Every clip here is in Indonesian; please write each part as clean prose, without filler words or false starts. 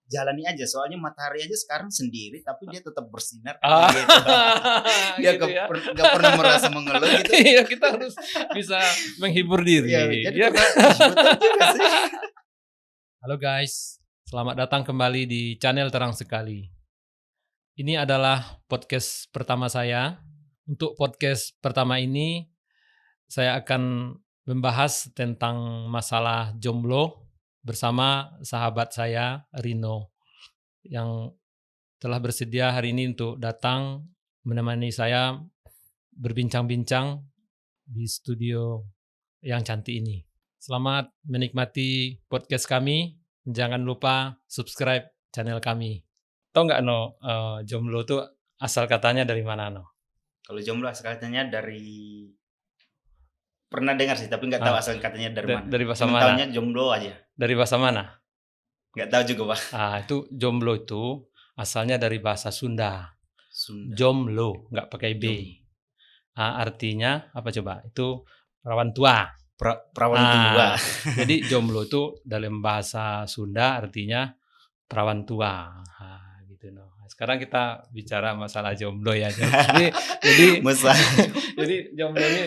jalani aja. Soalnya matahari aja sekarang sendiri, tapi dia tetap bersinar. Ah, Gitu. Dia gitu ya. nggak pernah merasa mengeluh gitu. Iya, kita harus bisa menghibur diri. Iya, jadi Ya kan? betul juga sih. Halo guys, selamat datang kembali di channel Terang Sekali. Ini adalah podcast pertama saya. Untuk podcast pertama ini, saya akan membahas tentang masalah jomblo bersama sahabat saya, Rino, yang telah bersedia hari ini untuk datang menemani saya berbincang-bincang di studio yang cantik ini. Selamat menikmati podcast kami. Jangan lupa subscribe channel kami. Tahu nggak jomblo itu asal katanya dari mana Kalau jomblo asal katanya dari pernah dengar sih, tapi nggak tahu asal katanya dari mana. Dari bahasa Cuma mana? taunya jomblo aja. Dari bahasa mana? Nggak tahu juga, Pak. Itu jomblo itu asalnya dari bahasa Sunda. Sunda. Jomblo, nggak pakai B. Artinya apa coba? Itu perawan tua. Perawan tua. Jadi jomblo itu dalam bahasa Sunda artinya perawan tua. Gitu Sekarang kita bicara masalah jomblo ya. Jadi jadi jomblo ini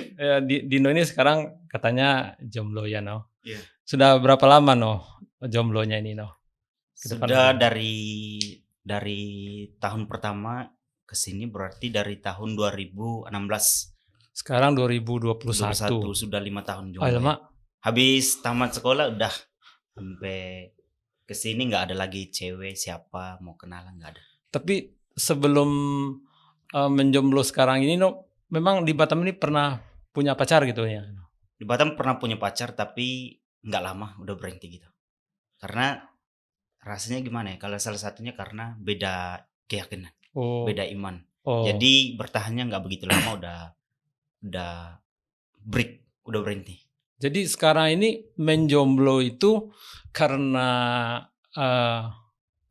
di Indo ini sekarang katanya jomblo ya Yeah. Sudah berapa lama jomblonya ini Sudah dari tahun pertama ke sini berarti dari tahun 2016. Sekarang 2021. Sudah 5 tahun jomblo. Lama. Habis tamat sekolah udah sampai ke sini nggak ada lagi cewek siapa mau kenalan, nggak ada. Tapi sebelum menjomblo sekarang ini memang di Batam ini pernah punya pacar gitu ya? Di Batam pernah punya pacar tapi nggak lama udah berhenti gitu. Karena rasanya gimana ya? Kalau salah satunya karena beda keyakinan, beda iman. Jadi bertahannya nggak begitu lama udah berhenti. Jadi sekarang ini menjomblo itu karena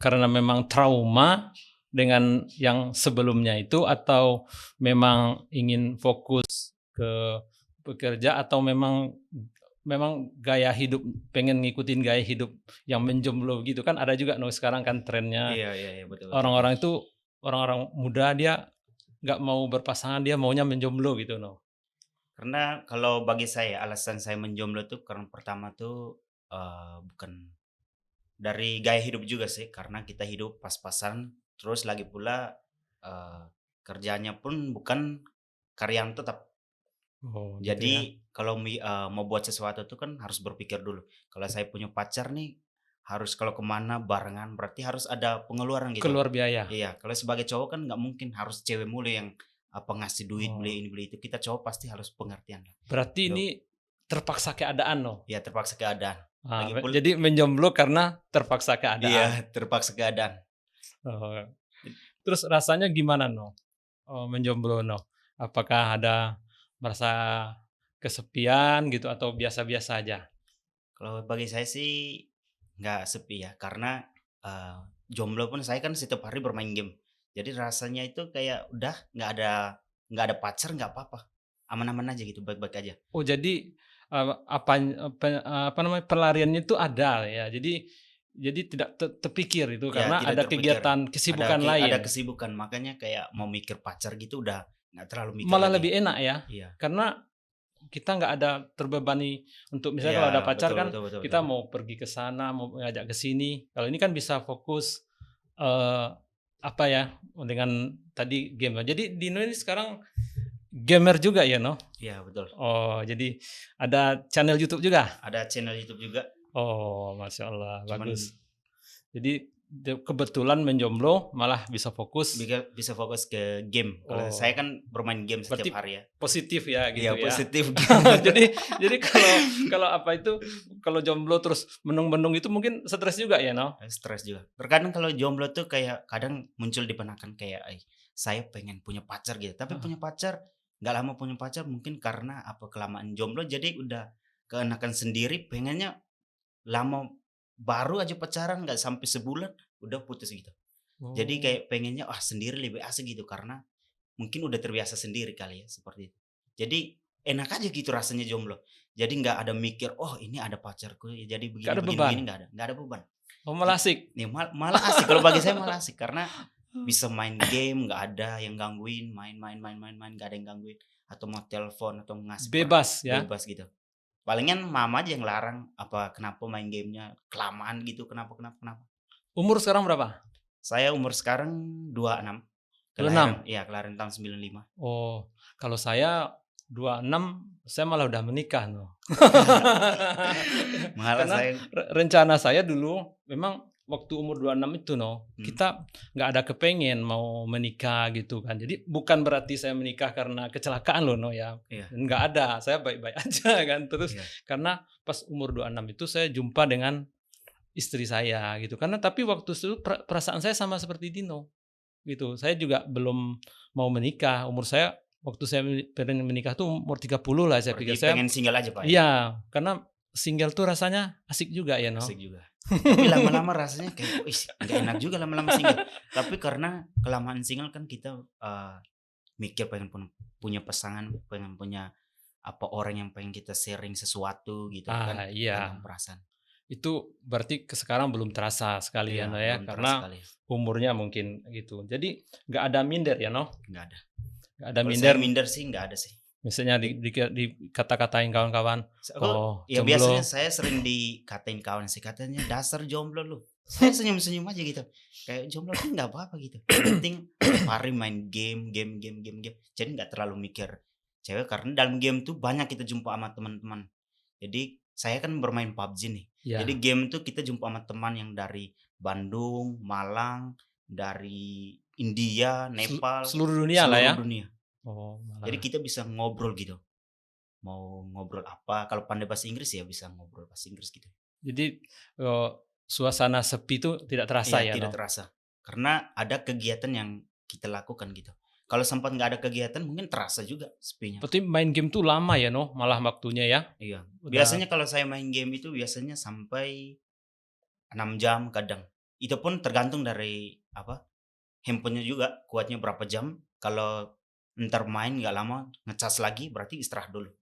memang trauma dengan yang sebelumnya itu, atau memang ingin fokus ke bekerja, atau memang gaya hidup, pengen ngikutin gaya hidup yang menjomblo gitu kan? Ada juga sekarang kan trennya. Iya, betul. Orang-orang itu, orang-orang muda dia nggak mau berpasangan, dia maunya menjomblo gitu Karena kalau bagi saya alasan saya menjomblo tuh karena pertama tuh bukan dari gaya hidup juga sih, karena kita hidup pas-pasan, terus lagi pula kerjanya pun bukan karyawan tetap. Jadi kalau mau buat sesuatu tuh kan harus berpikir dulu. Kalau saya punya pacar nih, harus kalau kemana barengan berarti harus ada pengeluaran gitu. Keluar biaya. Iya, kalau sebagai cowok kan nggak mungkin harus cewek mulu yang ngasih duit beli ini beli itu. Kita cowok pasti harus pengertian. Berarti ini terpaksa keadaan Iya, terpaksa keadaan. Jadi menjomblo karena terpaksa keadaan. Iya, terpaksa keadaan. Terus rasanya gimana menjomblo Apakah ada merasa kesepian gitu atau biasa-biasa aja? Kalau bagi saya sih nggak sepi ya, karena jomblo pun saya kan setiap hari bermain game. Jadi rasanya itu kayak udah nggak ada pacar nggak apa-apa, aman-aman aja gitu, baik-baik aja. Oh, jadi apa namanya, pelariannya itu ada ya. Jadi tidak terpikir itu karena ada kegiatan kesibukan lain. Ada kesibukan, makanya kayak mau mikir pacar gitu udah nggak terlalu mikir. Malah lebih enak ya. Iya. Karena kita nggak ada terbebani untuk misalnya kalau ada pacar betul. Kita mau pergi ke sana, mau ngajak ke sini. Kalau ini kan bisa fokus dengan tadi game. Jadi Dino ini sekarang gamer juga ya Iya, betul. Oh, jadi ada channel YouTube juga? Ada channel YouTube juga. Oh, Masya Allah, bagus. Jadi kebetulan menjomblo malah bisa fokus ke game. Kalau saya kan bermain game setiap hari ya. Positif ya gitu ya. Iya, positif. jadi kalau jomblo terus menung-menung itu mungkin stres juga ya Stres juga. Terkadang kalau jomblo tuh kayak kadang muncul di benakan kayak saya pengen punya pacar gitu. Tapi punya pacar nggak lama punya pacar mungkin karena kelamaan jomblo jadi udah keenakan sendiri, pengennya lama baru aja pacaran nggak sampai sebulan udah putus gitu. Jadi kayak pengennya sendiri lebih asik gitu, karena mungkin udah terbiasa sendiri kali ya, seperti itu. Jadi enak aja gitu rasanya jomblo. Jadi nggak ada mikir ini ada pacarku jadi begini nggak ada beban. Oh, malah asik? Nih malah asik, kalau bagi saya malah asik karena bisa main game, nggak ada yang gangguin, main, nggak ada yang gangguin, atau mau telepon atau ngasih Bebas ya? bebas gitu. Palingan mama aja yang larang, apa kenapa main gamenya kelamaan gitu, kenapa kenapa kenapa. Umur sekarang berapa? Saya umur sekarang 26, 26? kelahiran tahun 95. Oh, kalau saya 26, saya malah udah menikah noh. Malah Karena saya rencana saya dulu memang waktu umur 26 itu noh, mhm, kita nggak ada kepengen mau menikah gitu kan. Jadi bukan berarti saya menikah karena kecelakaan loh noh ya. iya Nggak ada, saya baik-baik aja kan. Terus iya karena pas umur 26 itu saya jumpa dengan istri saya gitu. Karena tapi waktu itu perasaan saya sama seperti Dino gitu. Saya juga belum mau menikah. Umur saya waktu saya pengen menikah tuh umur 30 lah saya berarti pikir. Saya pengen single aja, Pak, ya? iya, karena single tuh rasanya asik juga ya, Asik no. juga. Tapi lama-lama rasanya kayak, "Wih, nggak enak juga lama-lama single." Tapi karena kelamaan single kan kita, mikir pengen punya pasangan, pengen punya apa, orang yang pengen kita sharing sesuatu gitu kan, tentang Iya. perasaan. Itu berarti sekarang belum terasa sekali ya, Iya, no ya, belum terasa karena sekali. umurnya mungkin gitu. Jadi nggak ada minder ya, no. Nggak ada. Nggak ada Kalau saya minder. minder sih nggak ada sih. Misalnya Jadi dikata-katain kawan-kawan, aku oh ya biasanya jomblo. saya sering dikatain kawan sih, katanya, "Dasar jomblo lu." Saya senyum-senyum aja gitu. Kayak jomblo tuh nggak apa-apa gitu. Yang penting tiap hari main game. Jadi nggak terlalu mikir cewek karena dalam game tuh banyak kita jumpa sama teman-teman. Jadi saya kan bermain PUBG nih. Jadi Ya, game tuh kita jumpa sama teman yang dari Bandung, Malang, dari India, Nepal, seluruh dunia lah seluruh ya. dunia. Oh, Jadi malah. kita bisa ngobrol gitu. Mau ngobrol apa, kalau pandai bahasa Inggris ya bisa ngobrol bahasa Inggris gitu. Jadi, eee, suasana sepi itu tidak terasa Iya, ya, tidak no? terasa. Karena ada kegiatan yang kita lakukan gitu. Kalau sempat nggak ada kegiatan mungkin terasa juga sepinya. Berarti main game tuh lama ya, no? Malah waktunya ya? Iya. Udah Biasanya kalau saya main game itu biasanya sampai 6 jam kadang. Itu pun tergantung dari apa, handphonenya juga kuatnya berapa jam. Kalau entar main nggak lama, ngecas lagi berarti istirahat dulu.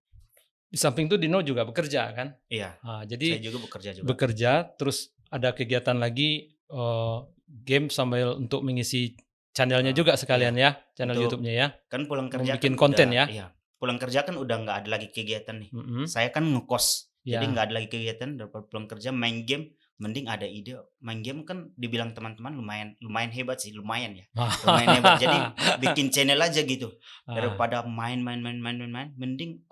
di samping itu Dino juga bekerja kan? Iya, saya Jadi juga bekerja juga. bekerja terus ada kegiatan lagi, game sambil untuk mengisi channel-nya Eee, juga iya, sekalian ya, channel untuk YouTube-nya ya? kan pulang Mau kerja kan bikin konten udah ya? iya, pulang kerja kan udah nggak ada lagi kegiatan nih. Mhm, Saya kan ngekos, jadi nggak iya. ada lagi kegiatan daripada pulang kerja main game, mending ada ide main game kan dibilang teman-teman lumayan lumayan hebat sih, lumayan ya, lumayan hebat. Jadi bikin channel aja gitu, Ah, daripada main, mending,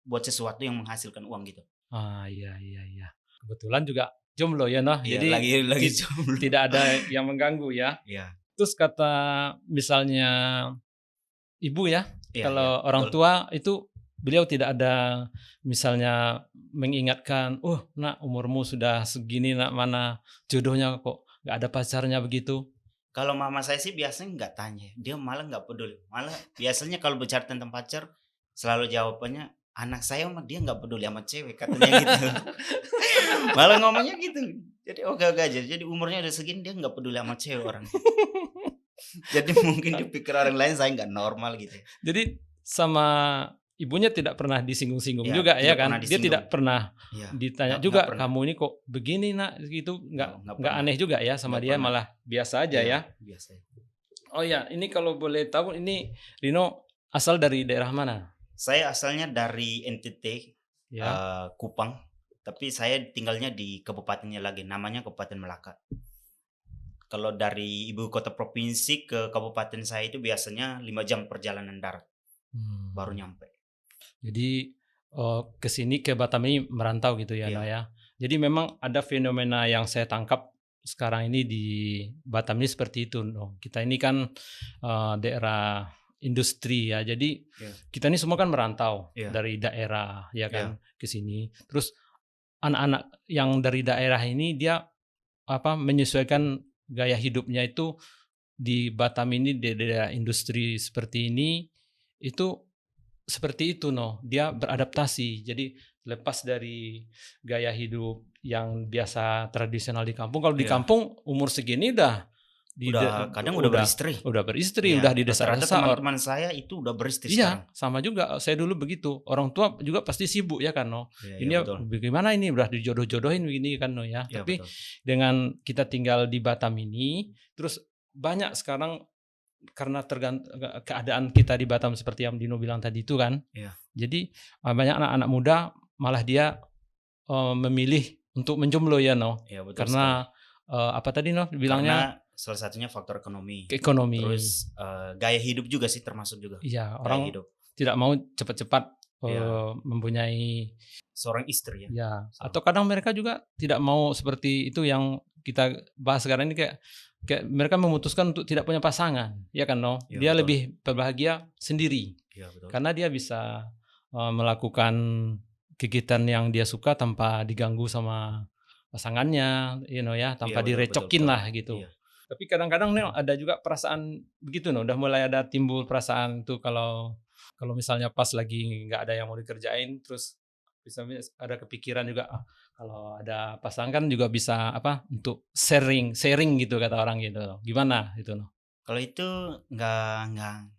buat sesuatu yang menghasilkan uang gitu. iya iya iya. Kebetulan juga jomblo ya, noh, Iya, jadi lagi ti jomblo. tidak ada yang mengganggu ya. Iya Terus kata misalnya ibu ya, iya, kalau orang betul. tua itu beliau tidak ada misalnya mengingatkan, "Oh, Nak, umurmu sudah segini, Nak, mana jodohnya kok nggak ada pacarnya?" Begitu? Kalau mama saya sih biasanya nggak tanya, dia malah nggak peduli. Malah biasanya kalau bicara tentang pacar, selalu jawabannya, "Anak saya mah dia nggak peduli sama cewek," katanya gitu. Malah ngomongnya gitu. Jadi oke-oke aja, jadi umurnya udah segini dia nggak peduli sama cewek orangnya. Jadi mungkin di pikir orang lain saya nggak normal gitu ya. Jadi sama ibunya tidak pernah disinggung-singgung Iya, juga ya tidak pernah kan? Dia disinggung. tidak pernah Iya, ditanya nggak juga, pernah, "Kamu ini kok begini, Nak?" Gitu, nggak nggak pernah aneh juga ya sama nggak dia, pernah. malah biasa aja Iya, ya? biasa. Oh ya, ini kalau boleh tahu ini Rino asal dari daerah mana? Saya asalnya dari NTT, Ya? Kupang, tapi saya tinggalnya di kabupatennya lagi, namanya Kabupaten Melaka. Kalau dari ibu kota provinsi ke kabupaten saya itu biasanya 5 jam perjalanan darat, baru Mmm, nyampe. jadi, ke sini ke Batam ini merantau gitu ya, Nak, Iya ya? Jadi memang ada fenomena yang saya tangkap sekarang ini di Batam ini seperti itu, noh. Kita ini kan, daerah industri ya, jadi iya kita ini semua kan merantau iya dari daerah ya iya kan, ke sini. Terus anak-anak yang dari daerah ini dia, menyesuaikan gaya hidupnya itu di Batam ini, di daerah industri seperti ini, itu seperti itu noh, dia beradaptasi. Jadi lepas dari gaya hidup yang biasa tradisional di kampung, kalau di iya kampung umur segini udah Udah kadang udah beristri. udah beristri, Iya, udah rata-rata didesa-desa teman-teman saya itu udah beristri sekarang. iya, sama juga, saya dulu begitu. Orang tua juga pasti sibuk ya kan, no. Iya iya Ini betul. bagaimana ini udah dijodoh-jodohin begini kan, no ya. Iya Tapi betul. dengan kita tinggal di Batam ini, terus banyak sekarang karena keadaan kita di Batam seperti yang Dino bilang tadi itu kan. Iya. Jadi banyak anak-anak muda malah dia memilih untuk menjomblo ya, no. Iya betul sekali. Karena apa tadi, no, bilangnya Karena salah satunya faktor ekonomi. ekonomi. Terus gaya hidup juga sih termasuk juga. Iya, Gaya orang hidup. tidak mau cepat-cepat Iya. mempunyai Seorang istri ya. ya, So, atau kadang mereka juga tidak mau seperti itu yang kita bahas sekarang ini, kayak kayak mereka memutuskan untuk tidak punya pasangan, ya kan, no? iya Dia betul. lebih berbahagia sendiri Iya betul. karena dia bisa melakukan kegiatan yang dia suka tanpa diganggu sama pasangannya, ya, Iya tanpa betul betul direcokin betul. lah gitu. Iya. Tapi kadang-kadang nih ada juga perasaan begitu, no, udah mulai ada timbul perasaan tuh kalau kalau misalnya pas lagi nggak ada yang mau dikerjain, terus misalnya ada kepikiran juga, "Ah, kalau ada pasangan kan juga bisa apa, untuk sharing sharing gitu," kata orang gitu. Gimana itu, no? Kalau itu nggak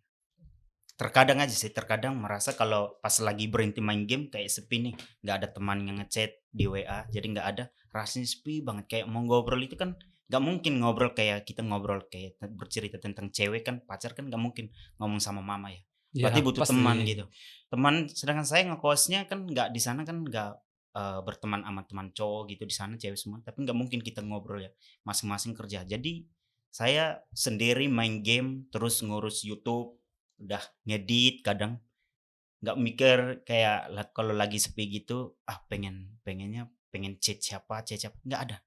terkadang aja sih, terkadang merasa kalau pas lagi berhenti main game kayak sepi nih, nggak ada teman yang ngechat di WA, jadi nggak ada, rasanya sepi banget. Kayak mau ngobrol itu kan nggak mungkin ngobrol kayak kita ngobrol kayak bercerita tentang cewek kan, pacar kan nggak mungkin ngomong sama mama ya. Iya, Berarti butuh pasti. teman gitu. Teman, sedangkan saya ngekosnya kan nggak di sana kan nggak berteman sama teman cowok gitu di sana cewek semua, tapi nggak mungkin kita ngobrol ya, masing-masing kerja. Jadi saya sendiri main game terus ngurus YouTube. Udah ngedit kadang, nggak mikir kayak kalau lagi sepi gitu, pengen chat siapa, nggak ada.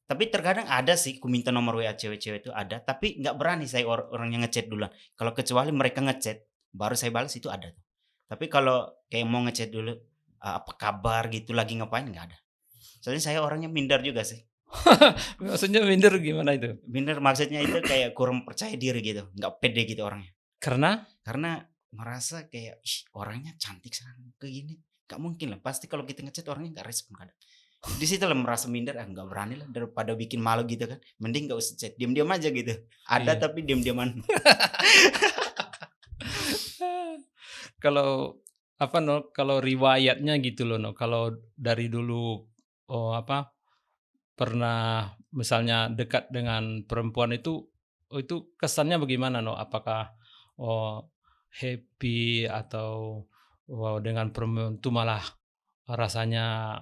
Tapi terkadang ada sih ku minta nomor WA cewek-cewek itu ada, tapi nggak berani saya orang yang nge duluan. Kalau kecuali mereka nge baru saya balas itu ada tuh. Tapi kalau kayak mau nge dulu, apa kabar gitu, lagi ngapain, nggak ada. Soalnya saya orangnya minder juga sih. Maksudnya minder gimana itu? Minder maksudnya itu kayak kurang percaya diri gitu, nggak pede gitu orangnya. Karena Karena merasa kayak, "Ih, orangnya cantik sekarang kayak gini, nggak mungkin lah, pasti kalau kita nge orangnya nggak respon kadang." Di situ lah merasa minder, "Ah, nggak berani lah daripada bikin malu gitu kan, mending nggak usah chat, diam-diam aja gitu." Ada iya. tapi diam-diaman. Kalau apa, no, kalau riwayatnya gitu loh, no, kalau dari dulu, apa, pernah misalnya dekat dengan perempuan itu kesannya bagaimana, no? Apakah, oh, happy atau, dengan perempuan itu malah rasanya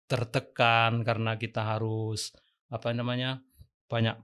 tertekan karena kita harus, apa namanya, banyak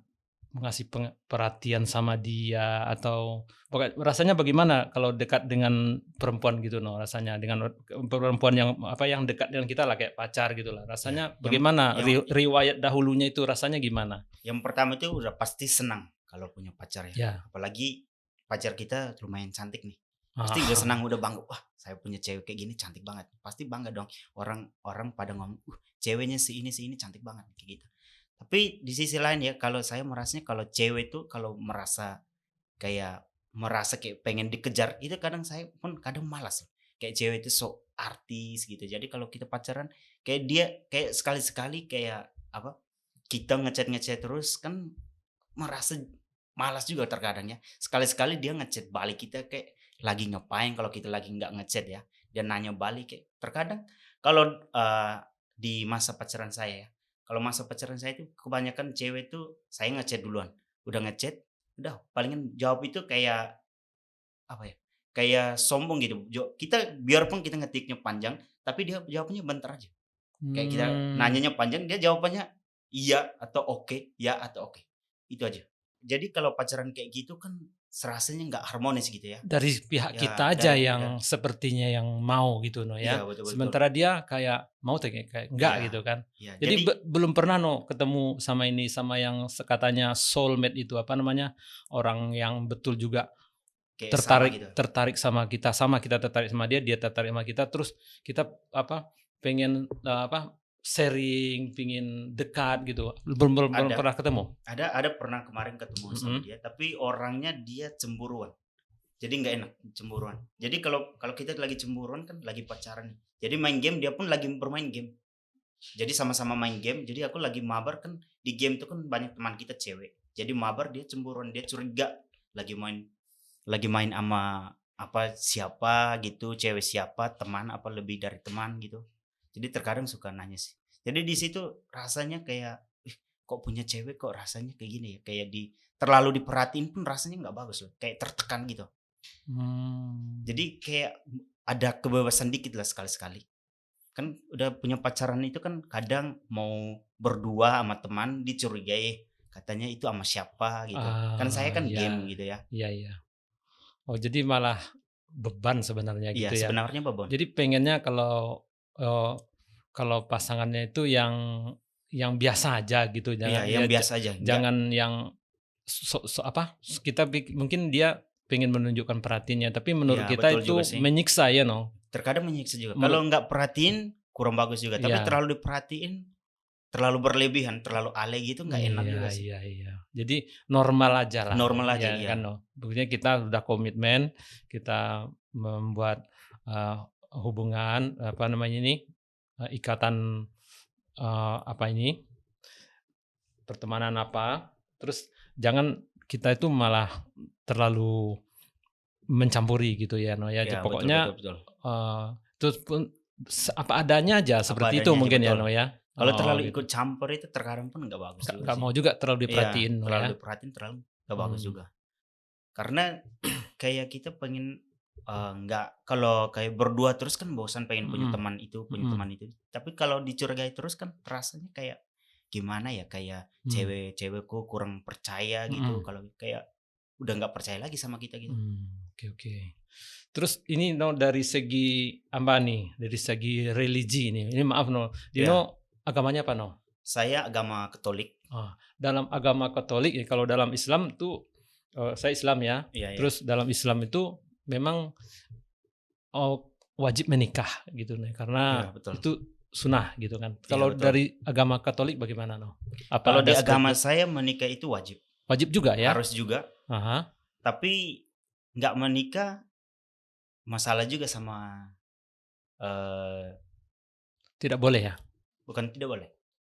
mengasih perhatian sama dia, atau rasanya bagaimana kalau dekat dengan perempuan gitu, no, rasanya dengan perempuan yang apa, yang dekat dengan kita lah kayak pacar gitulah. Ya, Rasanya yang bagaimana yang riwayat dahulunya itu rasanya gimana? yang pertama itu udah pasti senang kalau punya pacar ya, Ya. apalagi pacar kita lumayan cantik nih. Pasti udah Ah, senang, udah bangga, "Wah, saya punya cewek kayak gini cantik banget." Pasti bangga dong. Orang pada ngomong, ceweknya si ini cantik banget," kayak gitu. Tapi di sisi lain ya, kalau saya merasanya kalau cewek tuh kalau merasa kayak pengen dikejar, itu kadang saya pun kadang malas ya. Kayak cewek itu sok artis gitu. Jadi kalau kita pacaran kayak dia kayak sekali-sekali kayak apa, kita ngechat terus kan merasa malas juga terkadang ya. Sekali-sekali dia ngechat balik kita kayak lagi ngapain kalau kita lagi nggak ngechat ya. Dia nanya balik kayak terkadang kalau di masa pacaran saya ya. Kalau masa pacaran saya itu kebanyakan cewek tuh saya ngechat duluan. Udah ngechat, udah palingan jawab itu kayak apa ya? Kayak sombong gitu. Kita biarpun kita ngetiknya panjang, tapi dia jawabnya bentar aja. Kayak kita mmm, nanyanya panjang, dia jawabannya iya atau oke, ya atau oke. Itu aja. Jadi kalau pacaran kayak gitu kan serasanya nggak harmonis gitu ya. dari pihak Ya kita aja dan yang sepertinya yang mau gitu, no, iya ya. betul betul. Sementara dia kayak mau kayak enggak Iya gitu kan. iya. Jadi Jadi belum pernah, no, ketemu sama ini, sama yang katanya soulmate itu, apa namanya, orang yang betul juga kayak sama tertarik gitu. tertarik sama kita tertarik sama dia, dia tertarik sama kita, terus kita apa, pengen, apa, sharing, pengen dekat gitu. Belum belum belum Ada pernah ketemu? ada pernah kemarin ketemu sama Mhm. dia, tapi orangnya dia cemburuan. Jadi nggak enak, cemburuan. Jadi kalau kalau kita lagi cemburuan kan lagi pacaran nih. Jadi main game dia pun lagi bermain game. Jadi sama-sama main game, jadi aku lagi mabar kan di game tuh kan banyak teman kita cewek. Jadi mabar dia cemburuan, dia curiga lagi main sama apa siapa gitu, cewek siapa, teman apa lebih dari teman gitu. Jadi terkadang suka nanya sih. Jadi di situ rasanya kayak, ih, kok punya cewek kok rasanya kayak gini ya, kayak terlalu diperhatiin pun rasanya nggak bagus loh, kayak tertekan gitu. Mmm. Jadi kayak ada kebebasan dikit lah sekali-sekali. Kan udah punya pacaran itu kan kadang mau berdua sama teman dicurigai, katanya itu sama siapa gitu. Kan saya kan Iya, game gitu ya. iya iya. Oh, jadi malah beban sebenarnya Iya gitu ya. sebenarnya Babon. Jadi pengennya kalau, eee, kalau pasangannya itu yang biasa aja gitu, Iya jangan yang ya biasa aja, enggak. jangan yang apa, kita mungkin dia pengen menunjukkan perhatiannya, tapi menurut Iya kita betul juga itu sih. menyiksa ya, no? Terkadang menyiksa juga. Kalau Menurut nggak perhatiin kurang bagus juga, tapi ya, terlalu diperhatiin, terlalu berlebihan, terlalu alay gitu nggak enak iya juga sih. iya iya. Jadi normal aja lah, Normal aja, ya iya. kan, no? Buktinya kita udah komitmen, kita membuat, eee, hubungan, apa namanya ini, ikatan, apa ini, pertemanan apa, terus jangan kita itu malah terlalu mencampuri gitu ya, no, ya. Iya betul betul Pokoknya, betul. terus pun apa adanya aja, Apa seperti itu adanya aja mungkin ya, betul. no, ya? Kalau Oh, terlalu gitu. ikut campur itu terkadang pun nggak bagus juga Nggak sih. mau juga terlalu Iya, diperhatiin, no, terlalu ya? diperhatiin terlalu nggak bagus Mmm, juga. Karena kayak kita pengen, nggak kalau kayak berdua terus kan bosan pengen mhm, punya mhm, teman itu. Tapi kalau dicurigai terus kan rasanya kayak gimana ya, kayak mmm, cewekku kurang percaya gitu, mhm, kalau kayak udah nggak percaya lagi sama kita gitu. oke oke. Terus ini, no, dari segi apa nih, dari segi religi ini maaf, no, Ya, Dino agamanya apa, no? saya agama Katolik. Dalam agama Katolik ya, kalau dalam Islam tuh, saya Islam ya, Iya iya. terus dalam Islam itu memang, wajib menikah gitu nih, karena Iya betul. itu sunnah gitu kan. Iya Kalau betul. dari agama Katolik bagaimana, no? Kalau Apa di ada agama seperti saya menikah itu wajib, wajib juga ya? harus juga, Ah, tapi nggak menikah masalah juga sama, eee, tidak boleh ya? bukan tidak boleh.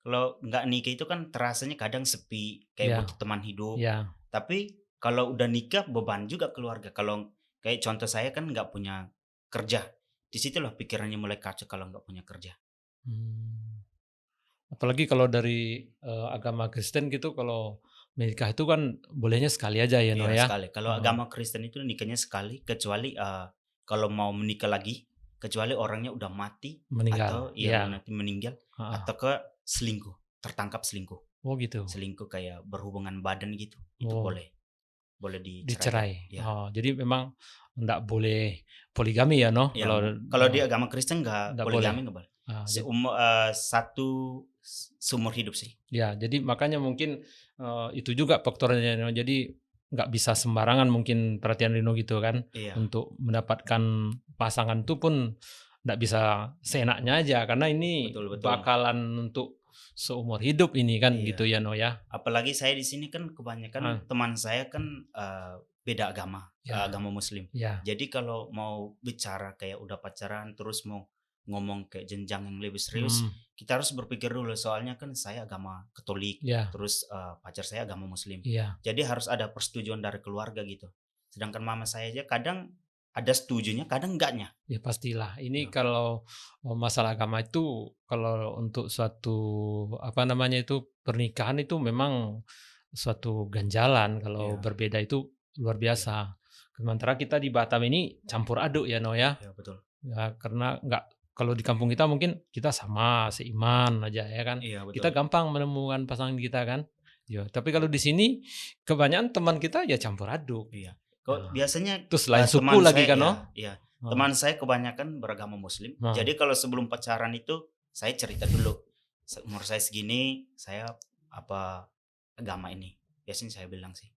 Kalau nggak nikah itu kan terasanya kadang sepi, kayak Ya butuh teman hidup. ya, Tapi kalau udah nikah beban juga keluarga. Kalau kayak contoh saya kan nggak punya kerja, di situlah pikirannya mulai kacau kalau nggak punya kerja. mmm, apalagi kalau dari, agama Kristen gitu, kalau menikah itu kan bolehnya sekali aja ya, no, Iya ya? sekali. Kalau Heeh, agama Kristen itu nikahnya sekali, kecuali, kalau mau menikah lagi, kecuali orangnya udah mati atau meninggal, iya iya, nanti meninggal heeh. atau ke selingkuh, tertangkap selingkuh. Oh gitu? Selingkuh kayak berhubungan badan gitu, itu Oh. boleh, boleh diceraikan. Dicerai? Ya, Oh, jadi memang nggak boleh poligami ya, noh? ya kalau di agama Kristen nggak Nggak boleh? poligami nggak boleh. Ah, Satu seumur hidup sih. ya, jadi makanya mungkin, itu juga faktornya, noh. Jadi nggak bisa sembarangan mungkin perhatian Rino gitu kan, Iya, untuk mendapatkan pasangan itu pun nggak bisa seenaknya aja, karena ini betul betul. bakalan untuk seumur hidup ini kan, gitu Iya. ya, noh, ya? Apalagi saya di sini kan Ah, kebanyakan teman saya kan, beda agama, ya agama muslim. ya, Jadi kalau mau bicara kayak udah pacaran terus mau ngomong kayak jenjang yang lebih serius, mhm, kita harus berpikir dulu soalnya kan saya agama Katolik, iya terus, pacar saya agama muslim. iya. Jadi harus ada persetujuan dari keluarga gitu. Sedangkan mama saya aja kadang ada setujunya, kadang enggaknya. Ya pastilah. Ini Ya, kalau, masalah agama itu, kalau untuk suatu, apa namanya itu, pernikahan itu memang suatu ganjalan, kalau iya, berbeda itu luar biasa. Sementara kita di Batam ini campur aduk ya, no, ya. iya betul. Ya karena nggak, kalau di kampung kita mungkin kita sama, seiman aja ya kan. Iya betul. Kita gampang menemukan pasangan kita kan. Ya, tapi kalau di sini kebanyakan teman kita ya campur aduk. Iya. Kok Ya. biasanya, Terus lain suku teman lagi saya kan, iya no? iya, Heeh. teman saya kebanyakan beragama muslim. Nah. Jadi kalau sebelum pacaran itu saya cerita dulu, umur saya segini, saya apa agama ini. Biasanya saya bilang sih.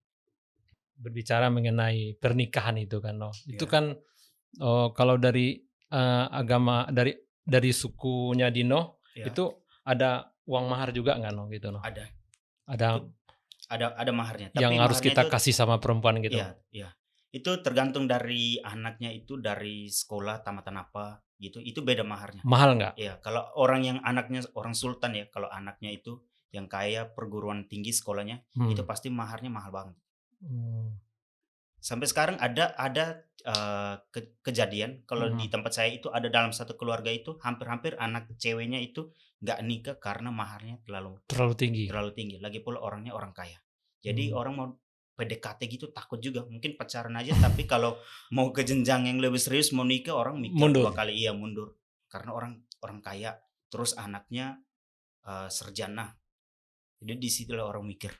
Berbicara mengenai pernikahan itu kan, no, itu Iya kan, kalau dari, agama dari sukunya Dino, iya, itu ada uang mahar juga nggak, no, gitu, no? ada. Itu Ada ada maharnya, yang tapi harus maharnya kita itu kasih sama perempuan gitu? iya iya. Itu tergantung dari anaknya itu dari sekolah tamatan apa gitu, itu beda maharnya. Mahal nggak? Iya, kalau orang yang anaknya orang sultan ya, kalau anaknya itu yang kaya perguruan tinggi sekolahnya, itu Hmm. pasti maharnya mahal banget. Oh. Sampai sekarang kejadian kalau di Mhm. tempat saya itu ada dalam satu keluarga itu hampir-hampir anak ceweknya itu nggak nikah karena maharnya terlalu Terlalu tinggi. terlalu tinggi, lagi pula orangnya orang kaya. Jadi Hmm. orang mau PDKT gitu takut juga, mungkin pacaran aja tapi kalau mau ke jenjang yang lebih serius mau nikah orang mikir 2 Mundur. kali, iya mundur. Karena orang orang kaya, terus anaknya, sarjana. Jadi di situlah orang mikir.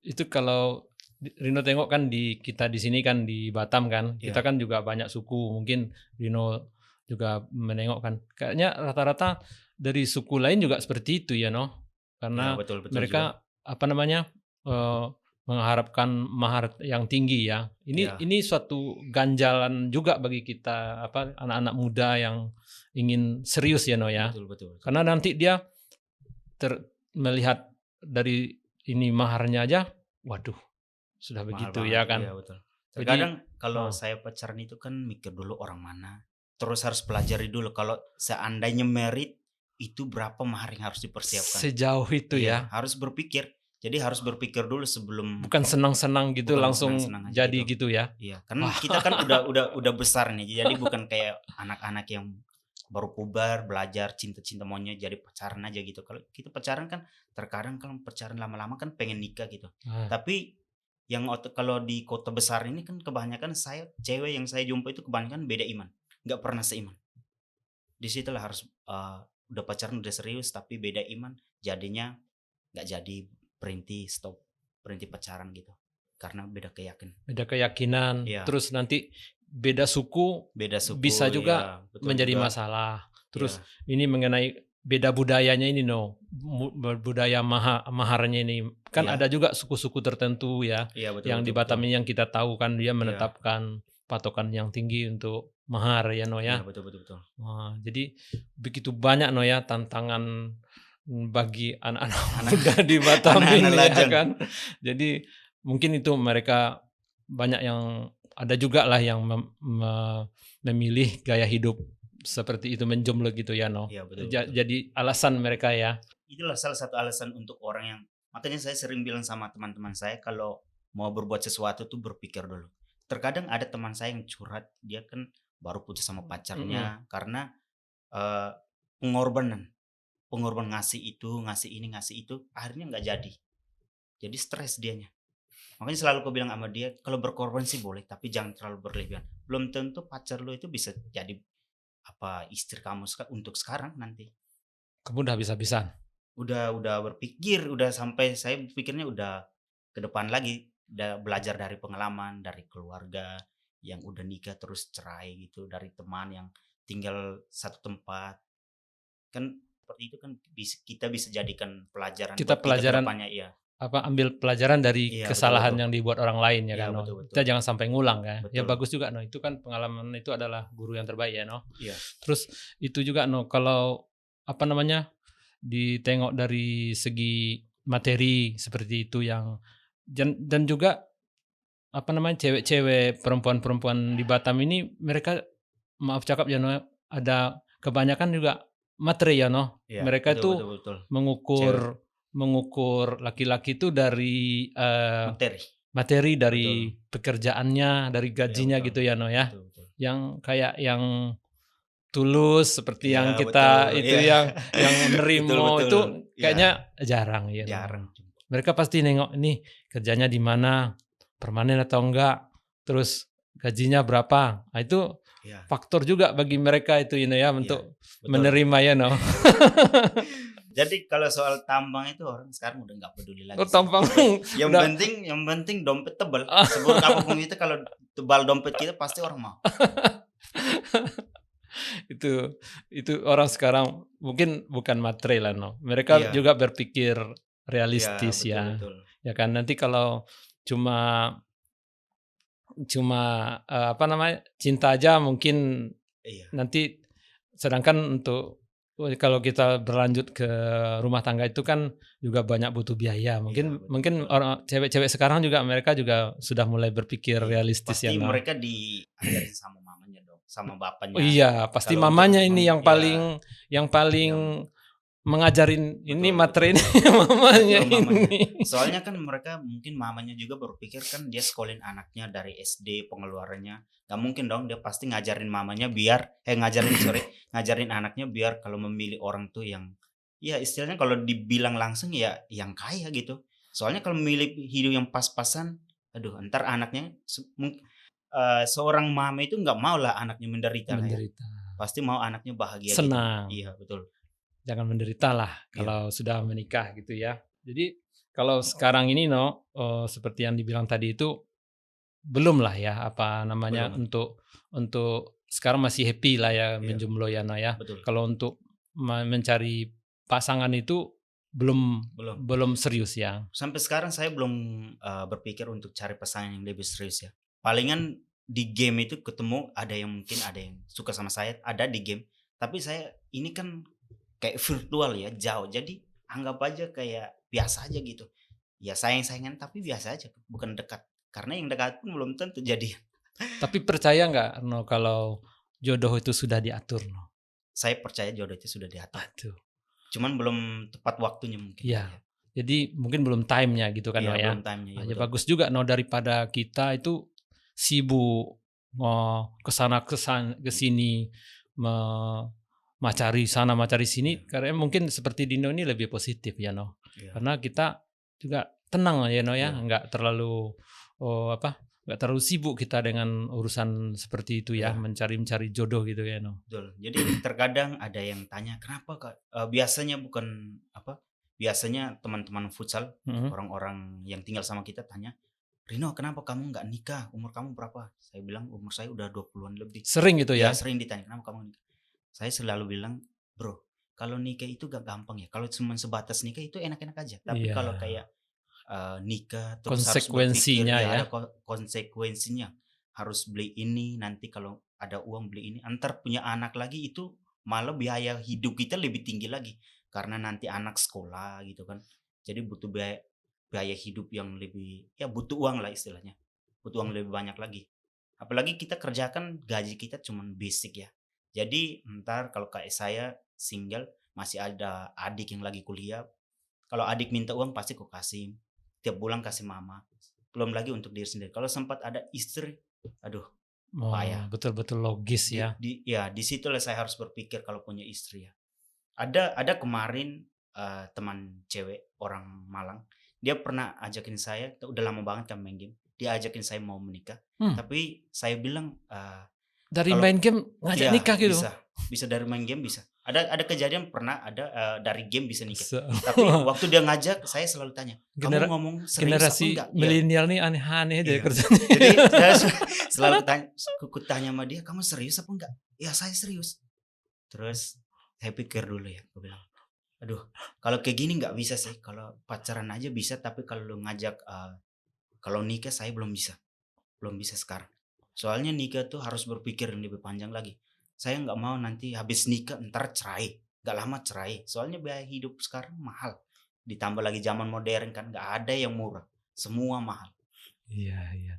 Itu kalau Rino tengok kan di kita di sini kan di Batam kan, kita Iya kan juga banyak suku, mungkin Rino juga menengok kan. Kayaknya rata-rata dari suku lain juga seperti itu ya, noh. iya, Karena betul betul juga. mereka apa namanya, eee, mengharapkan mahar yang tinggi ya. Ini Iya, ini suatu ganjalan juga bagi kita, apa, anak-anak muda yang ingin serius ya, noh, ya. betul betul betul. Karena nanti dia melihat dari ini maharnya aja, waduh, sudah Mahal begitu banget, ya iya kan. betul. Jadi Terkadang kalau heeh, saya pacaran itu kan mikir dulu orang mana, terus harus pelajari dulu kalau seandainya merit, itu berapa mahar yang harus dipersiapkan. sejauh itu Iya, ya, harus berpikir. Jadi harus berpikir dulu sebelum bukan senang-senang gitu bukan langsung senang-senang aja jadi gitu. gitu ya. Iya, kan Wah, kita kan udah besar nih, jadi bukan kayak anak-anak yang baru puber, belajar cinta-cinta maunya jadi pacaran aja gitu. Kalau kita pacaran kan terkadang kalau pacaran lama-lama kan pengen nikah gitu. nah, Tapi kalau di kota besar ini kan kebanyakan cewek yang saya jumpa itu kebanyakan beda iman, nggak pernah seiman. Di situlah harus, udah pacaran udah serius tapi beda iman, jadinya nggak jadi berhenti pacaran gitu, karena beda beda keyakinan, Iya, terus nanti beda suku beda suku, bisa iya, juga betul menjadi juga, masalah. iya Terus ini mengenai beda budayanya ini no, budaya maharnya ini. Kan ada iya juga suku-suku tertentu ya, iya, betul yang di betul betul, Batam ini yang kita tahu kan dia iya menetapkan patokan yang tinggi untuk mahar ya no iya, ya. betul betul betul, Wah, jadi begitu banyak no ya tantangan bagi anak-anak anak muda di Batam anak-anak ini ya lajang, kan. Jadi mungkin itu mereka banyak yang ada juga lah yang memilih gaya hidup seperti itu menjomblo gitu ya no. iya betul betul. Jadi alasan mereka ya. Itulah salah satu alasan untuk orang yang makanya saya sering bilang sama teman-teman saya kalau mau berbuat sesuatu tuh berpikir dulu. Terkadang ada teman saya yang curhat, dia kan baru putus sama Mm-mm. pacarnya karena, eee, pengorbanan pengorban ngasih ini, ngasih itu, akhirnya nggak jadi. Jadi stres dianya. Makanya selalu aku bilang sama dia, kalau berkorban sih boleh, tapi jangan terlalu berlebihan. Belum tentu pacar lu itu bisa jadi istri kamu untuk sekarang nanti. Kamu udah habis-habisan. Udah berpikir, udah sampai saya pikirnya udah ke depan lagi, udah belajar dari pengalaman, dari keluarga yang udah nikah terus cerai gitu, dari teman yang tinggal satu tempat. Kan seperti itu kan kita bisa jadikan pelajaran Kita buat kita ke pelajaran depannya, iya. apa, ambil pelajaran dari Iya, betul kesalahan betul. yang dibuat orang lain ya Iya, kan, no. betul Kita betul. jangan sampai ngulang ya. Ya Betul. bagus juga, no, itu kan pengalaman itu adalah guru yang terbaik ya, no. Iya Terus itu juga, no, kalau apa namanya, ditengok dari segi materi seperti itu yang dan juga apa namanya, cewek-cewek, perempuan-perempuan di Batam ini mereka maaf cakap ya, no, ada kebanyakan juga matre ya, no. iya, Mereka betul betul itu betul. Cewek, mengukur mengukur laki-laki itu dari, materi, materi, betul. dari pekerjaannya, dari Iya, gajinya betul. gitu ya, no, ya. Betul betul. Yang kayak yang tulus seperti Iya, yang kita betul, itu iya. yang Betul menerima betul, itu iya, kayaknya jarang ya, jarang no. jumpa. Mereka pasti nengok, ini kerjanya di mana, permanen atau enggak, terus gajinya berapa. Nah, itu Iya faktor juga bagi mereka itu ini ya iya, untuk betul. menerima ya, no. Jadi kalau soal tambang itu orang sekarang udah nggak peduli Oh, lagi sih. tampang Yang udah penting yang penting dompet tebal. Seburuk apapun itu kalau tebal dompet kita pasti orang mau. itu itu orang sekarang mungkin bukan matre lah, no. Mereka Iya juga berpikir iya, realistis betul ya. betul. Ya kan nanti kalau cuma cuma apa namanya, cinta aja mungkin Iya nanti sedangkan untuk kalau kita berlanjut ke rumah tangga itu kan juga banyak butuh biaya. Iya, Mungkin betul mungkin betul. orang cewek-cewek sekarang juga mereka juga sudah mulai berpikir Iya, realistis pasti ya, no? mereka diajarin sama mamanya dong, sama Oh bapaknya. iya, pasti Kalau untuk mamanya ini ya yang paling yang mengajarin ini betul betul. materi ini mamanya Betul mamanya. ini. Soalnya kan mereka mungkin mamanya juga berpikir kan dia sekolahin anaknya dari SD pengeluarannya. Gak mungkin dong dia pasti ngajarin mamanya biar ngajarin sorry, ngajarin anaknya biar kalau memilih orang tuh yang ya istilahnya kalau dibilang langsung ya yang kaya gitu. Soalnya kalau memilih hidup yang pas-pasan, aduh entar anaknya seorang mama itu nggak mau lah anaknya menderita lah ya. Menderita. Pasti mau anaknya bahagia gitu. Senang. Iya betul. Jangan menderita lah Iya kalau sudah menikah gitu ya. Jadi kalau sekarang ini no, seperti yang dibilang tadi itu belum lah ya apa namanya belum untuk sekarang masih happy lah ya iya menjomblo ya no ya. betul Kalau untuk mencari pasangan itu belum belum. belum serius ya. Sampai sekarang saya belum, berpikir untuk cari pasangan yang lebih serius ya. Palingan di game itu ketemu ada yang mungkin ada yang suka sama saya, ada di game. Tapi saya ini kan kayak virtual ya, jauh. Jadi anggap aja kayak biasa aja gitu. Ya sayang-sayangan tapi biasa aja, bukan dekat. Karena yang dekat pun belum tentu jadi. Tapi percaya nggak no kalau jodoh itu sudah diatur no? Saya percaya jodoh itu sudah diatur. Aduh. Cuman belum tepat waktunya mungkin Iya. kali ya. Jadi mungkin belum time-nya gitu kan Iya no ya. belum time-nya, ya Ya betul. bagus juga no daripada kita itu sibuk kesana ke sini macari sana macari Iya sini karena mungkin seperti Dino ini lebih positif ya no. iya Karena kita juga tenang ya no ya, iya nggak terlalu nggak terlalu sibuk kita dengan urusan seperti itu ya, iya. mencari jodoh gitu ya no. Betul. Jadi terkadang ada yang tanya, "Kenapa, Kak?" Biasanya bukan apa, biasanya teman-teman futsal, Mhm. orang-orang yang tinggal sama kita tanya, "Rino, kenapa kamu nggak nikah? Umur kamu berapa?" Saya bilang, "Umur saya udah 20-an lebih." Sering gitu Ya ya. sering ditanya, "Kenapa kamu nikah?" Saya selalu bilang, "Bro, kalau nikah itu gak gampang ya. Kalau cuma sebatas nikah itu enak-enak aja. Tapi Iya. kalau kayak nikah terus harus berpikir Konsekuensinya ya ya. ada konsekuensinya. Harus beli ini, nanti kalau ada uang beli ini, antar punya anak lagi itu malah biaya hidup kita lebih tinggi lagi. Karena nanti anak sekolah gitu kan. Jadi butuh biaya biaya hidup yang lebih ya butuh uang lah istilahnya. Butuh uang lebih banyak lagi. Apalagi kita kerjakan gaji kita cuman basic ya. Jadi ntar kalau kayak saya single masih ada adik yang lagi kuliah, kalau adik minta uang pasti ku kasih, tiap bulan kasih mama. Belum lagi untuk diri sendiri. Kalau sempat ada istri, aduh Oh, payah. betul-betul logis ya. Ya di situlah saya harus berpikir kalau punya istri ya. Ada kemarin, teman cewek orang Malang, dia pernah ajakin saya, udah lama banget kan main game, dia ajakin saya mau menikah, Hmm, tapi saya bilang, dari kalau main game ngajak iya, nikah gitu? bisa bisa dari main game bisa. Ada kejadian pernah ada, dari game bisa nikah. Se Tapi waktu dia ngajak saya selalu tanya, "Kamu genera ngomong serius apa generasi enggak?" Iya milenial nih aneh-aneh aja iya. kerjanya. Jadi saya selalu kutanya sama dia, "Kamu serius apa enggak?" "Iya saya serius." Terus saya pikir dulu ya, aku bilang, "Aduh kalau kayak gini nggak bisa sih, kalau pacaran aja bisa tapi kalau ngajak, kalau nikah saya belum bisa sekarang." Soalnya nikah tuh harus berpikir yang lebih panjang lagi. Saya nggak mau nanti habis nikah entar cerai, nggak lama cerai. Soalnya biaya hidup sekarang mahal. Ditambah lagi zaman modern kan nggak ada yang murah, semua mahal. Iya iya.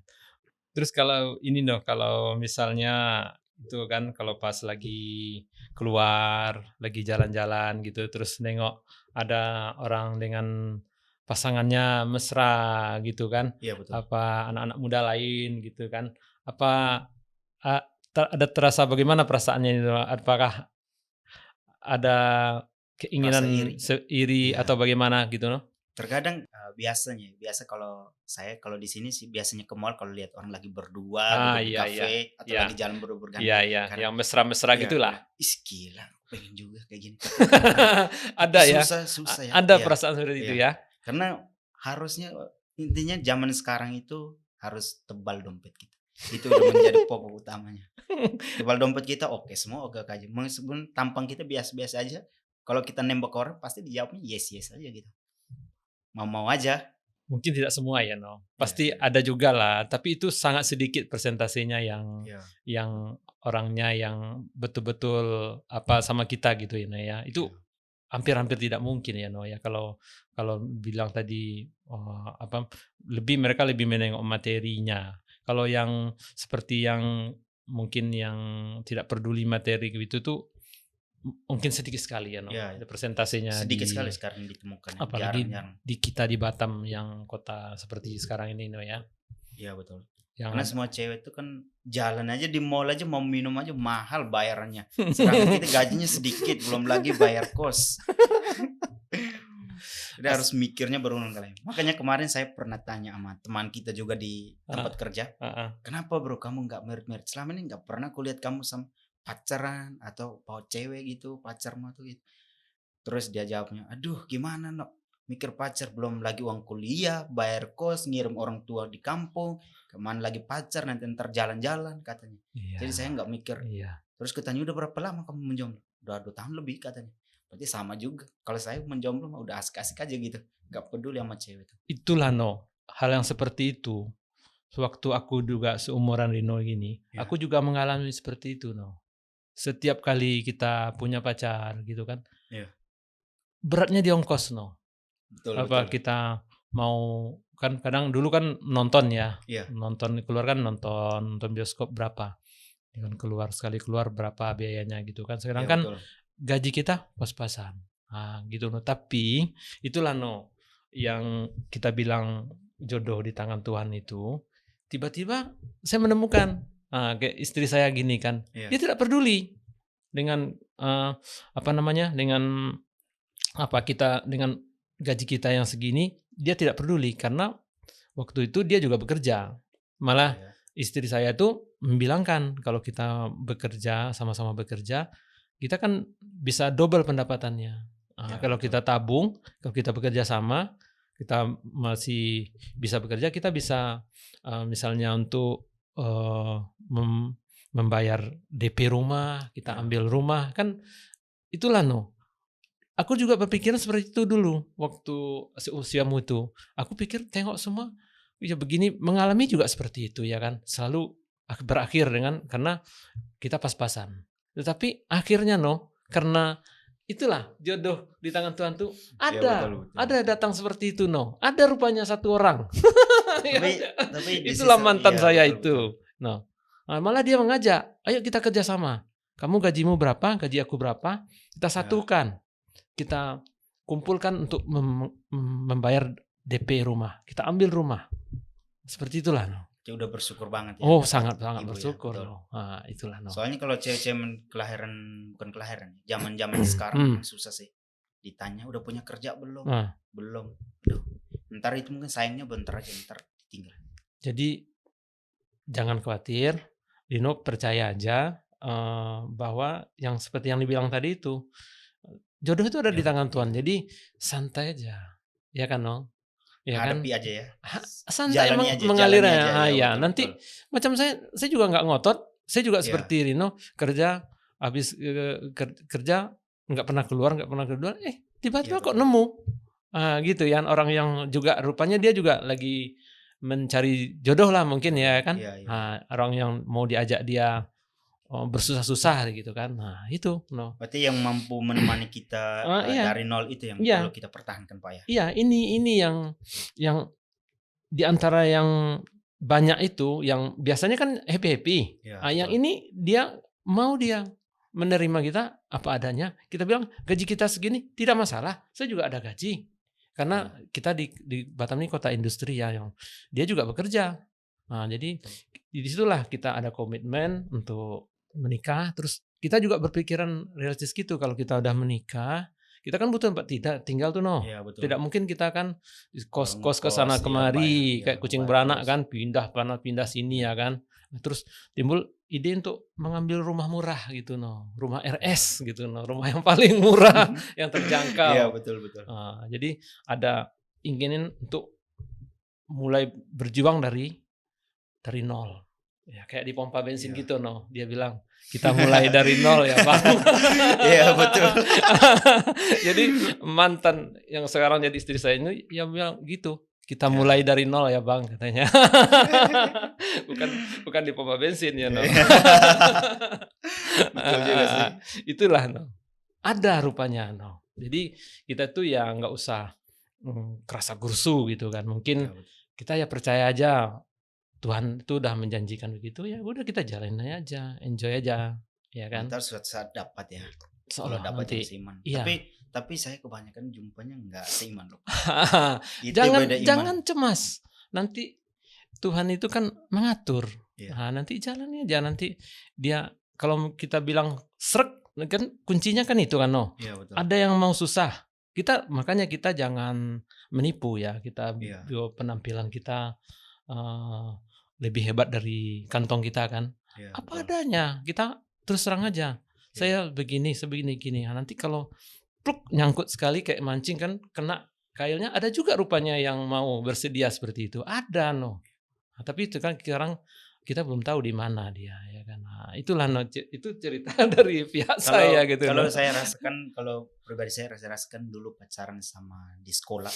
Terus kalau ini loh, kalau misalnya itu kan kalau pas lagi keluar, lagi jalan-jalan gitu, terus nengok ada orang dengan pasangannya mesra gitu kan, Iya betul. apa anak-anak muda lain gitu kan, apa a ada terasa bagaimana perasaannya itu? Apakah ada Rasa keinginan iri. iri Iya. atau bagaimana gitu loh? Terkadang, biasa kalau saya kalau di sini sih biasanya ke mall kalau lihat orang lagi berdua Ah, duduk di iya iya. kafe atau Iya lagi jalan berdua iya bergandengan. iya, Kadang yang mesra-mesra iya gitulah. bilang, "Ih gila pengen juga kayak gini." Tapi kadang Ada ya? susah ya. Ada Iya perasaan seperti itu iya. ya? Karena harusnya intinya zaman sekarang itu harus tebal dompet kita. Itu udah menjadi pokok utamanya. Tebal dompet kita oke, semua oke-oke aja. Meskipun tampang kita biasa-biasa aja, kalau kita nembak orang pasti dijawabnya yes, yes aja gitu. Mau-mau aja. mungkin tidak semua ya, Iya pasti iya ada juga lah, tapi itu sangat sedikit persentasenya iya yang orangnya yang betul-betul apa sama kita gitu ya, ya. iya Itu hampir-hampir tidak mungkin ya, ya. Kalau kalau bilang tadi, apa, mereka lebih menengok materinya. Kalau yang seperti yang mungkin yang tidak peduli materi gitu tuh, mungkin sedikit sekali ya, iya, ada persentasenya sedikit sekali di sekarang ditemukan ya, apalagi jarang-jarang. di kita di Batam yang kota seperti sekarang ini, ya. Iya betul. Yang Karena ada semua cewek itu kan jalan aja di mall aja mau minum aja mahal bayarannya. Sedangkan kita gajinya sedikit, belum lagi bayar kos. Jadi harus mikirnya berulang kali. Makanya kemarin saya pernah tanya sama teman kita juga di heeh, tempat kerja, heeh. kenapa bro kamu nggak merit-merit? Selama ini nggak pernah kulihat kamu sama pacaran atau bawa cewek gitu, pacarmu tuh gitu. Terus dia jawabnya, aduh gimana no, mikir pacar belum lagi uang kuliah, bayar kos, ngirim orang tua di kampung, kemana lagi pacar nanti ntar jalan-jalan katanya. Iya, Jadi saya nggak mikir. iya. Terus katanya udah berapa lama kamu menjomblo? Udah 2 tahun lebih katanya. Berarti sama juga. Kalau saya menjomblo mah udah asik-asik aja gitu. Nggak peduli sama cewek itu. Itulah, hal yang seperti itu. Sewaktu aku juga seumuran Rino gini, Ya, aku juga mengalami seperti itu, Setiap kali kita punya pacar gitu kan, iya, beratnya di ongkos, betul Apa betul. kita mau kan kadang dulu kan nonton ya, Iya, nonton keluar kan nonton bioskop berapa, ya kan keluar sekali keluar berapa biayanya gitu kan. Sekarang iya kan betul. gaji kita pas-pasan. Gitu, Tapi itulah, yang kita bilang jodoh di tangan Tuhan itu, tiba-tiba saya menemukan, kayak istri saya gini kan, Iya, dia tidak peduli dengan, apa namanya, dengan apa kita dengan gaji kita yang segini, dia tidak peduli karena waktu itu dia juga bekerja. iya, Malah iya. istri saya tuh membilangkan kalau kita bekerja, sama-sama bekerja, kita kan bisa double pendapatannya. Iya, Kalau betul. kita tabung, kalau kita bekerja sama, kita masih bisa bekerja, kita bisa, misalnya untuk, membayar DP rumah, kita Iya, ambil rumah, kan itulah, Aku juga berpikiran seperti itu dulu waktu seusiamu itu. Aku pikir tengok semua ya begini, mengalami juga seperti itu ya kan. Selalu berakhir dengan karena kita pas-pasan. Tetapi akhirnya, karena itulah jodoh di tangan Tuhan tuh iya betul betul ada betul. datang seperti itu, Ada rupanya satu orang. Tapi Yang tapi di itulah sisi mantan iya saya betul betul. itu. Malah dia mengajak, "Ayo kita kerja sama. Kamu gajimu berapa, gaji aku berapa, kita Ya, satukan." Kita kumpulkan untuk membayar DP rumah. Kita ambil rumah. Seperti itulah, dia udah bersyukur banget ya Oh, dapat sangat-sangat ibu ya, bersyukur, betul. Itulah, Soalnya kalau cewek-cewek kelahiran bukan kelahiran, zaman-zaman sekarang Hmm. memang susah sih. Ditanya udah punya kerja belum? Nah, Belum. Aduh. Ntar itu mungkin sayangnya bentar aja ntar ditinggal. jadi jangan khawatir, Dino percaya aja bahwa yang seperti yang dibilang tadi itu, jodoh itu ada Ya, di tangan ya. Tuhan. Jadi santai aja, ya kan, Ya kan? Hadapi aja ya. Santai Jalani emang aja, mengalir jalani aja ya. ya Ya betul betul. nanti macam saya juga nggak ngotot, saya juga Iya, seperti Rino kerja habis kerja nggak pernah keluar, iya tiba-tiba kok betul. nemu, gitu ya orang yang juga rupanya dia juga lagi mencari jodoh lah mungkin Jodoh. ya kan, Iya iya iya. orang yang mau diajak dia, bersusah-susah gitu kan, itu, Berarti yang mampu menemani kita iya, dari nol itu yang iya, perlu kita pertahankan Pak ya. iya, ini yang di antara yang banyak itu, yang biasanya kan happy-happy. Iya Yang betul. ini dia menerima kita apa adanya. Kita bilang, "Gaji kita segini, tidak masalah, saya juga ada gaji." Karena Iya kita di Batam ini kota industri ya, yang dia juga bekerja. Jadi betul. di situlah kita ada komitmen untuk menikah, terus kita juga berpikiran realistis gitu, kalau kita udah menikah, kita kan butuh tempat tinggal tuh, Iya betul. Tidak mungkin kita kan kos-kos ke Ngekos sana iya bayar kemari iya kayak kucing bayar beranak kos. kan, pindah sana pindah sini Iya ya kan. Terus timbul ide untuk mengambil rumah murah gitu, rumah iya. RS gitu, rumah yang paling murah, yang Iya terjangkau. betul betul. Jadi ada inginin untuk mulai berjuang dari nol. Ya kayak di pompa bensin Iya. gitu, dia bilang, "Kita mulai dari nol ya, Bang." Iya betul. Jadi mantan yang sekarang jadi istri saya ini, dia bilang gitu, kita Ya. mulai dari nol ya Bang katanya. bukan bukan di pompa bensin ya no. Betul juga sih. Itulah no. Ada rupanya no. Jadi kita tuh ya nggak usah kerasa gursu gitu kan. Mungkin Ya, betul. kita ya percaya aja Tuhan itu udah menjanjikan begitu ya udah kita jalanin aja, enjoy aja, ya kan? Ntar suatu saat dapat ya. Insyaallah Kalau dapat nanti. yang seiman. Iya. Tapi saya kebanyakan jumpanya nggak seiman loh. Itu jangan beda iman. jangan cemas. Nanti Tuhan itu kan mengatur. Iya. Nah, nanti jalannya aja nanti dia kalau kita bilang srek kan kuncinya kan itu kan no. Iya, betul. Ada yang mau susah. Makanya kita jangan menipu ya. Kita Iya. penampilan kita lebih hebat dari kantong kita kan. Iya, Apa betul. adanya. Kita terus terang aja. Saya begini, sebegini-gini. Nah, nanti kalau pluk nyangkut sekali kayak mancing kan kena kailnya, ada juga rupanya yang mau bersedia seperti itu. Ada no. Nah, tapi itu kan sekarang kita belum tahu di mana dia ya kan. Nah, itulah no, itu cerita dari pihak saya gitu. Kalau no. saya rasakan, kalau pribadi saya rasakan dulu pacaran sama di sekolah,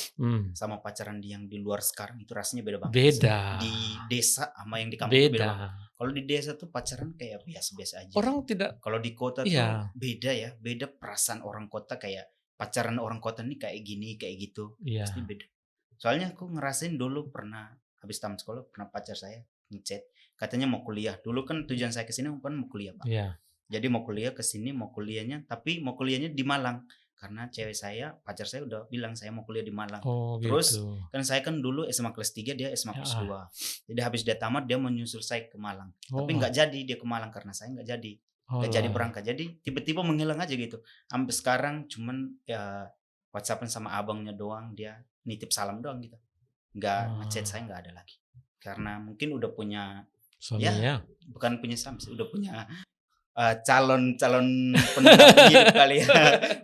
sama pacaran yang di luar sekarang itu rasanya beda banget. Beda. Di desa sama yang di kampung itu beda Beda. banget. Kalau di desa tuh pacaran kayak biasa-biasa aja. Orang tidak. Kalau di kota Iya. tuh beda ya, beda perasaan orang kota kayak pacaran orang kota nih kayak gini, kayak gitu. Iya. Pasti beda. Soalnya aku ngerasain dulu pernah habis tamat sekolah pernah pacar saya ngechat katanya mau kuliah. Dulu kan tujuan saya ke sini kan mau kuliah, Pak. Iya. Jadi mau kuliah ke sini, mau kuliahnya tapi mau kuliahnya di Malang. Karena pacar saya udah bilang saya mau kuliah di Malang. Oh, Terus gitu. kan saya kan dulu SMA kelas 3, dia SMA kelas 2. Jadi habis dia tamat dia menyusul saya ke Malang. Tapi nggak jadi dia ke Malang karena saya nggak jadi. Nggak jadi berangkat. Jadi tiba-tiba menghilang aja gitu. Sampai sekarang cuman ya WhatsApp-an sama abangnya doang, dia nitip salam doang gitu. Nggak ngechat saya, nggak ada lagi. Karena mungkin udah punya suaminya. Bukan punya suami, udah punya calon pendamping hidup kali ya.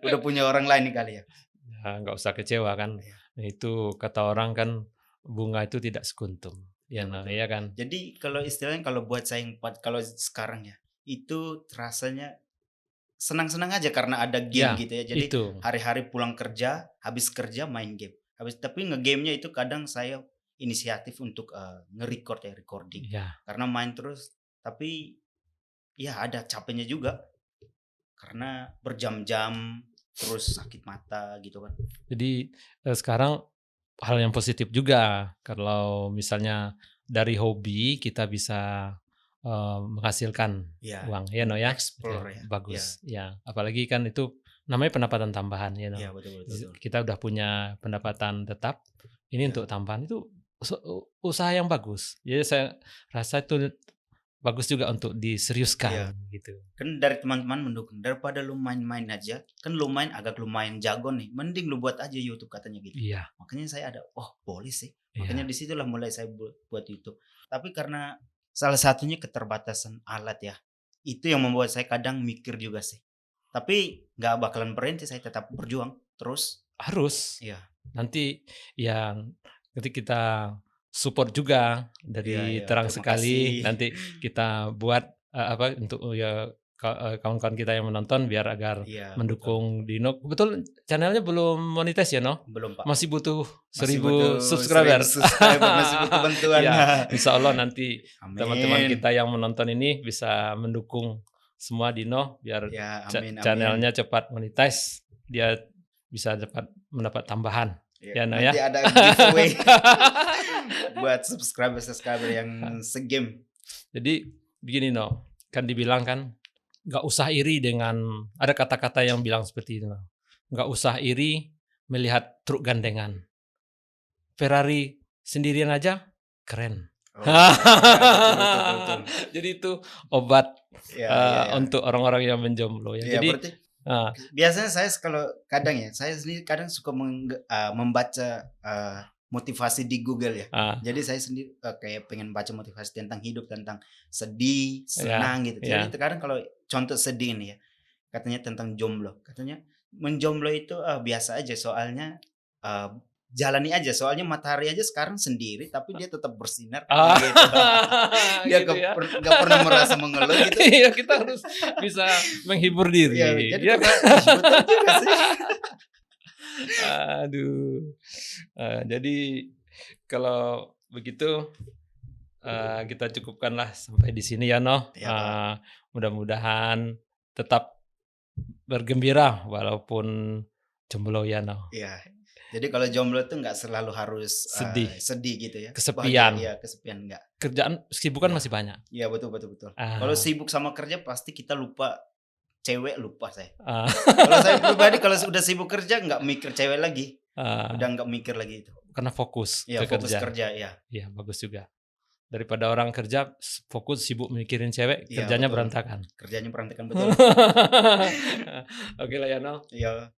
Udah punya orang lain nih kali ya. Ya, nggak usah kecewa kan. Iya. Itu kata orang kan bunga itu tidak sekuntum. Ya, betul. ya kan. Jadi kalau istilahnya kalau buat saya kalau sekarang ya itu rasanya senang-senang aja karena ada game gitu ya. Jadi hari-hari pulang kerja, habis kerja main game. Tapi nge-game-nya itu kadang saya inisiatif untuk recording. Ya. Karena main terus tapi ya ada capeknya juga. Karena berjam-jam terus sakit mata gitu kan. Jadi sekarang hal yang positif juga kalau misalnya dari hobi kita bisa menghasilkan uang ya no ya. Explore ya. Bagus ya. Apalagi kan itu namanya pendapatan tambahan ya no. Iya, betul. Kita udah punya pendapatan tetap. Ini untuk tambahan itu usaha yang bagus. Jadi saya rasa itu bagus juga untuk diseriuskan gitu. Kan dari teman-teman mendukung daripada lu main-main aja, kan agak lumayan jago nih. Mending lu buat aja YouTube katanya gitu. Iya. Makanya saya boleh sih. Makanya disitulah mulai saya buat YouTube. Tapi karena salah satunya keterbatasan alat ya. Itu yang membuat saya kadang mikir juga sih. Tapi nggak bakalan berhenti, saya tetap berjuang terus. Harus. Iya. Nanti yang nanti kita support juga dari Terang Sekali. Nanti kita buat untuk kawan-kawan kita yang menonton biar agar mendukung Dino. Betul channelnya belum monetize ya no? Belum Pak. Masih butuh 1000 subscriber. Masih butuh bantuan. Ya, insya Allah nanti teman-teman kita yang menonton ini bisa mendukung semua Dino biar channelnya cepat monetize. Dia bisa cepat mendapat tambahan. Ya, no, nanti ada giveaway buat subscriber yang segame. Jadi begini no, kan dibilang kan nggak usah iri dengan ada kata-kata yang bilang seperti itu. Nggak usah iri melihat truk gandengan. Ferrari sendirian aja keren. Betul. Jadi itu obat untuk orang-orang yang menjomblo ya. Jadi berarti biasanya saya kalau saya sendiri kadang suka membaca motivasi di Google ya. Jadi saya sendiri kayak pengen baca motivasi tentang hidup, tentang sedih, senang gitu. Jadi kadang kalau contoh sedih ini ya, katanya tentang jomblo. Katanya menjomblo itu biasa aja, soalnya jalani aja, soalnya matahari aja sekarang sendiri tapi dia tetap bersinar gitu. Dia gitu gak pernah merasa mengeluh gitu. Iya, kita harus bisa menghibur diri. Jadi betul juga sih. Aduh. Jadi Kalau begitu, kita cukupkanlah sampai di sini ya, Noh. Iya, Kak. Mudah-mudahan tetap bergembira walaupun jomblo ya, Noh. Iya. Jadi kalau jomblo tuh nggak selalu harus, Sedih, sedih gitu ya, bahagia kesepian, iya, kesepian enggak. kerjaan kesibukan Iya. masih banyak. Iya, betul betul betul. Kalau Ah, sibuk sama kerja pasti kita lupa cewek, lupa saya. ah, Kalau saya pribadi kalau sudah sibuk kerja nggak mikir cewek lagi, udah ah, nggak mikir lagi itu. karena fokus Iya, ke fokus kerja. kerja, iya. Iya, bagus juga. Daripada orang kerja fokus sibuk mikirin cewek, Iya, kerjanya betul. berantakan. Kerjanya berantakan betul. Oke lah ya, Noh. Iya.